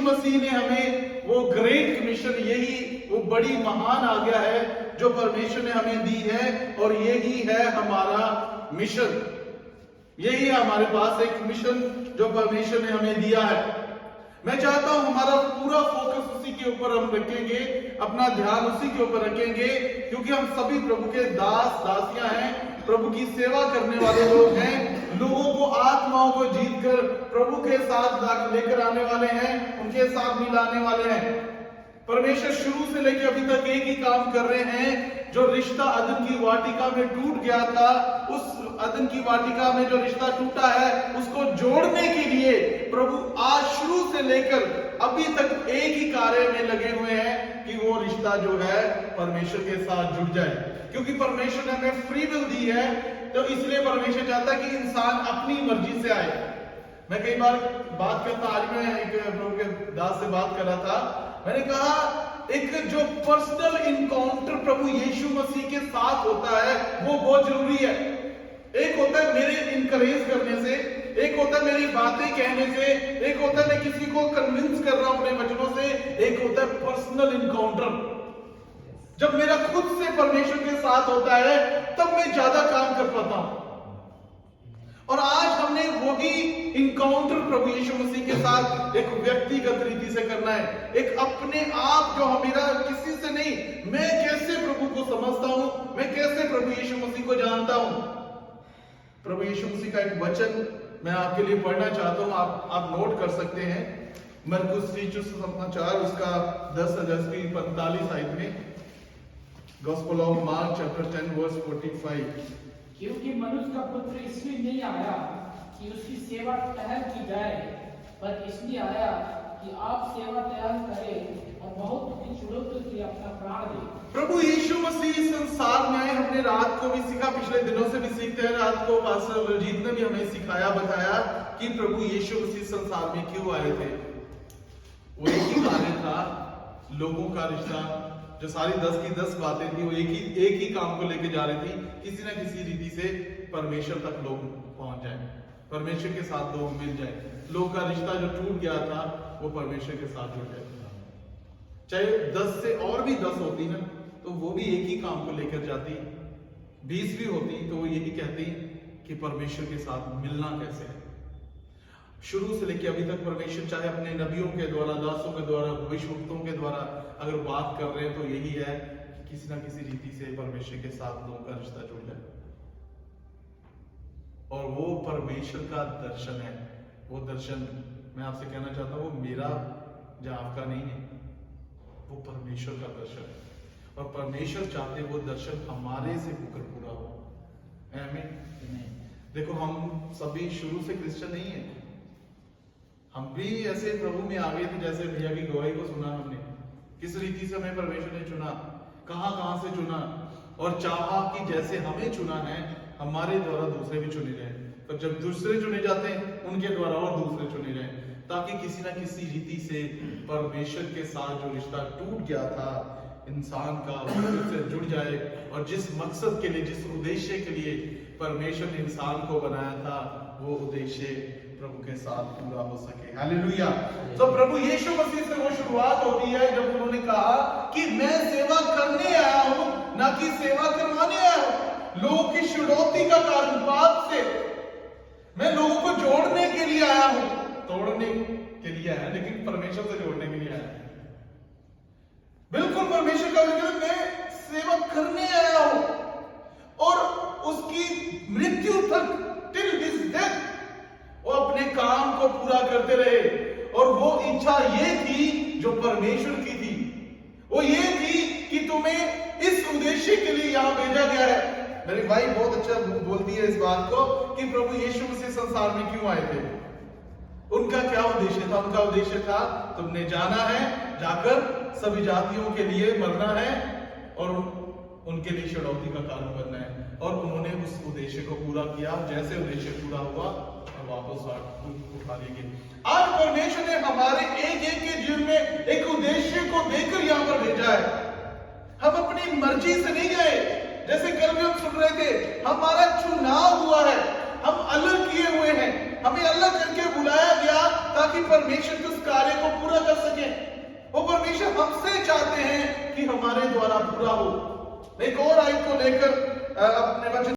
मसीह ने हमें वो ग्रेट कमीशन, यही वो बड़ी महान आज्ञा है जो परमेश्वर ने हमें दी है, और यही है हमारा मिशन। यही है हमारे पास एक मिशन जो परमेश्वर ने हमें दिया है। मैं चाहता हूं हमारा पूरा फोकस उसी के ऊपर हम रखेंगे, अपना ध्यान उसी के ऊपर रखेंगे, क्योंकि हम सभी प्रभु के दास दासियां हैं, प्रभु की सेवा करने वाले लोग हैं, लोगों को, आत्माओं को जीत कर प्रभु के साथ लेकर आने वाले हैं, उनके साथ मिलाने वाले हैं। परमेश्वर शुरू से लेकर अभी तक एक ही काम कर रहे हैं। जो रिश्ता अदन की वाटिका में टूट गया था, उस अदन की वाटिका में जो रिश्ता टूटा है, उसको जोड़ने के लिए प्रभु आज शुरू से लेकर अभी तक एक ही कार्य में लगे हुए हैं कि वो रिश्ता जो है परमेश्वर के साथ जुड़ जाए। क्योंकि परमेश्वर ने हमें फ्री विल दी है, तो इसलिए परमेश्वर चाहता है कि इंसान अपनी मर्जी से आए। मैं कई बार बात करता, आज मैं एक प्रभु के दास से बात कर रहा था, मैंने कहा एक जो पर्सनल इनकाउंटर प्रभु यीशु मसीह के साथ होता है वो बहुत जरूरी है। एक होता है मेरे इनकरेज करने से, एक होता है मेरी बातें कहने से, एक होता है मैं किसी को कन्विंस कर रहा हूं अपने वचनों से, एक होता है पर्सनल इनकाउंटर। जब मेरा खुद से परमेश्वर के साथ होता है तब मैं ज्यादा काम कर पाता हूं। और आज हमने वो भी इनकाउंटर प्रभु यीशु मसीह के साथ एक व्यक्तिगत रीति से करना है, एक अपने आप, जो मेरा किसी से नहीं, मैं कैसे प्रभु को समझता हूं, मैं कैसे प्रभु यीशु मसीह को जानता हूं। प्रभु यीशु मसीह का एक वचन मैं आपके लिए पढ़ना चाहता हूं, आप नोट कर सकते हैं। मरकुस समाचार उसका 10:45 आयत में, gospel of Mark chapter 10 verse 45। क्योंकि मनुष्य का पुत्र इसलिए नहीं आया कि उसकी सेवा टहल की जाए, पर इसलिए आया कि आप सेवा टहल करें और बहुत की चुनौती के लिए अपना प्राण दे। प्रभु यीशु मसीह संसार में आए। हमने रात को भी सीखा, पिछले दिनों से भी सीखते हैं। रात को पास्टर रजीत ने भी हमें सिखाया, बताया कि प्रभु यीशु मसीह संसार में क्यों आए थे। वो एक ही कार्य था, लोगों का रिश्ता, जो सारी 10 की 10 बातें थी वो एक ही काम को लेके जा रही थी, किसी ना किसी रीति से परमेश्वर तक लोग पहुंच जाए, परमेश्वर के साथ लोग मिल जाए, लोगों का रिश्ता जो टूट गया था वो परमेश्वर के साथ जुड़ जाए। चाहे 10 से और भी 10 होती ना, तो वो भी एक ही काम को लेकर जाती, 20 भी होती तो वो यही कहती कि परमेश्वर के साथ मिलना कैसे है। शुरू से लेकर अभी तक परमेश्वर चाहे अपने नबियों के द्वारा, दासों के द्वारा, भविष्यवक्ताओं के द्वारा अगर बात कर रहे हैं तो यही है कि किसी ना किसी रीति से परमेश्वर के साथ लोगों का रिश्ता जुड़ जाए। और वो परमेश्वर का दर्शन है। वो दर्शन मैं आपसे कहना चाहता हूं, वो मेरा या आपका नहीं है, वो परमेश्वर का दर्शन है। और परमेश्वर चाहते वो दर्शन हमारे से होकर पूरा हो। आमीन। देखो, हम सभी शुरू से क्रिश्चियन नहीं है, हम भी ऐसे प्रभु में आ गए थे। जैसे भैया की गवाही को सुना हमने, किस रीति से हमें परमेश्वर ने चुना, कहां से चुना, और चाहा कि जैसे हमें चुना है हमारे द्वारा दूसरे भी चुने जाए। तो जब दूसरे चुने जाते हैं उनके द्वारा और दूसरे चुने जाए, ताकि किसी ना किसी रीति से परमेश्वर के साथ जो रिश्ता टूट गया था इंसान का, उससे जुड़ जाए। और जिस मकसद के लिए, जिस उद्देश्य के लिए परमेश्वर ने इंसान को बनाया था, वो उद्देश्य प्रभु के साथ पूरा हो सके। हालेलुया। तो प्रभु यीशु मसीह से वो शुरुआत होती है जब उन्होंने कहा कि मैं सेवा करने आया हूं, ना कि सेवा करवाने आया हूं। लोगों की चुनौती का कारण, बात से मैं लोगों को जोड़ने के लिए आया हूं, तोड़ने के लिए आया, लेकिन परमेश्वर से जोड़ने के लिए आया। बिल्कुल परमेश्वर का वचन, मैं सेवा करने आया हूं, और उसकी मृत्यु तक, टिल हिज डेथ, वो अपने काम को पूरा करते रहे। और वो इच्छा ये थी जो परमेश्वर की थी, वो ये थी कि तुम्हें इस उद्देश्य के लिए यहां भेजा गया है। मेरी भाई बहुत अच्छा बोलती है इस बात को कि प्रभु यीशु मसीह संसार में क्यों आए थे। उनका क्या उद्देश्य था? उनका उद्देश्य था, तुमने जाना है, जाकर सभी जातियों के लिए मरना है और उनके लिए चुनौती का कारण बनना है। और उन्होंने उस उद्देश्य को पूरा किया। जैसे उद्देश्य पूरा हुआ और वापस उठा लिए। आज परमेश्वर ने हमारे एक के जीवन में एक उद्देश्य को देकर यहाँ पर भेजा है। हम अपनी मर्जी से नहीं गए, जैसे कल भी हम सुन रहे थे, हमारा चुनाव हुआ है, हम अलग किए हुए हैं, हमें अलग करके बुलाया गया ताकि परमेश्वर उस कार्य को पूरा कर हमसे चाहते हैं कि हमारे द्वारा पूरा हो। एक और आयत को लेकर अपने वचन